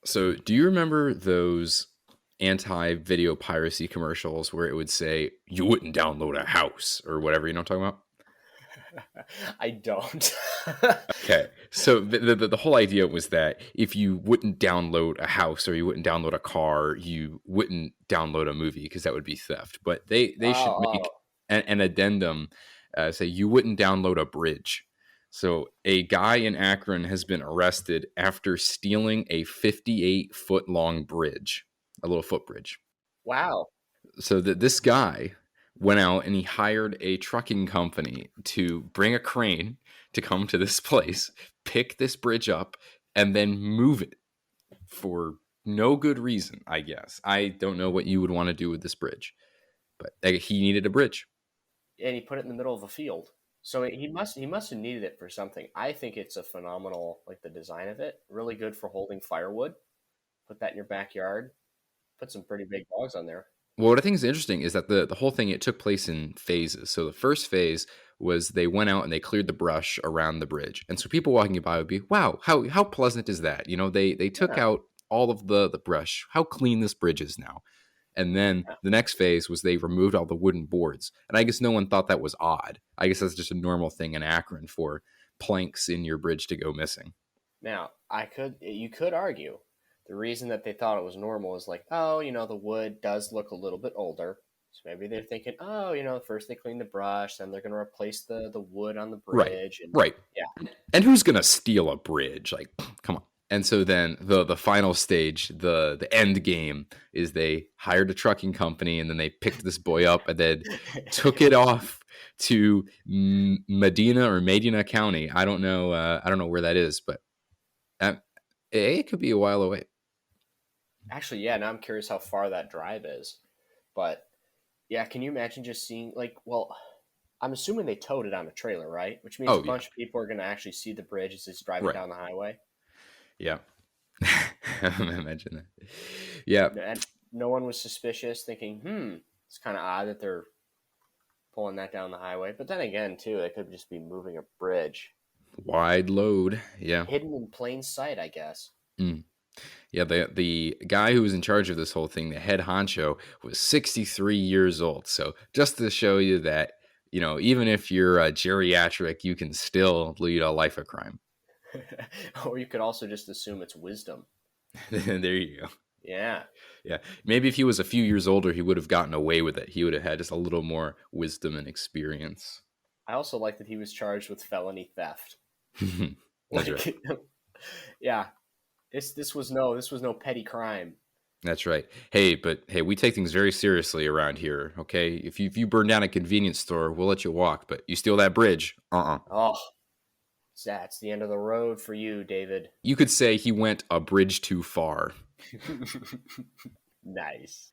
So, do you remember those anti-video piracy commercials where it would say you wouldn't download a house or whatever? You know what I'm talking about? I don't. Okay, so the whole idea was that if you wouldn't download a house or you wouldn't download a car, you wouldn't download a movie because that would be theft. But they should make Oh, an addendum, say you wouldn't download a bridge. So a guy in Akron has been arrested after stealing a 58-foot long bridge, a little footbridge. wow. So that this guy went out and he hired a trucking company to bring a crane to come to this place, pick this bridge up, and then move it for no good reason, I guess. I don't know what you would want to do with this bridge, but he needed a bridge. And he put it in the middle of a field. So he must have needed it for something. I think it's a phenomenal, like the design of it, really good for holding firewood. Put that in your backyard. Put some pretty big logs on there. Well, what I think is interesting is that the whole thing, it took place in phases. So the first phase was they went out and they cleared the brush around the bridge, and so people walking by would be, "Wow, how pleasant is that?" You know, they took Yeah, out all of the brush. How clean this bridge is now. And then yeah. the next phase was they removed all the wooden boards, and I guess no one thought that was odd. I guess that's just a normal thing in Akron for planks in your bridge to go missing. Now, you could argue the reason that they thought it was normal is like, oh, the wood does look a little bit older. So maybe they're thinking, oh, first they clean the brush, then they're going to replace the wood on the Right, bridge. And right. yeah, And who's gonna steal a bridge? Like, come on. And so then the final stage, the end game, is they hired a trucking company and then they picked this boy up and then took it off to Medina County. I don't know where that is, but uh, it could be a while away. actually, yeah, now I'm curious how far that drive is. But yeah, can you imagine just seeing, like, well, I'm assuming they towed it on a trailer, right? Which means a Oh yeah, bunch of people are going to actually see the bridge as it's driving right, down the highway. yeah. Imagine that. Yeah, And no one was suspicious, thinking, it's kind of odd that they're pulling that down the highway. But then again, too, they could just be moving a bridge. wide load. Yeah. Hidden in plain sight, I guess. Mm. Yeah, the guy who was in charge of this whole thing, the head honcho, was 63 years old. So just to show you that, even if you're geriatric, you can still lead a life of crime. Or you could also just assume it's wisdom. There you go. Yeah. Yeah, maybe if he was a few years older, he would have gotten away with it. He would have had just a little more wisdom and experience. I also like that he was charged with felony theft. That's right. Like, yeah, this was no petty crime. That's right. Hey, but hey, we take things very seriously around here. Okay, if you burn down a convenience store, we'll let you walk. But you steal that bridge, Oh, that's the end of the road for you, David. You could say he went a bridge too far. Nice.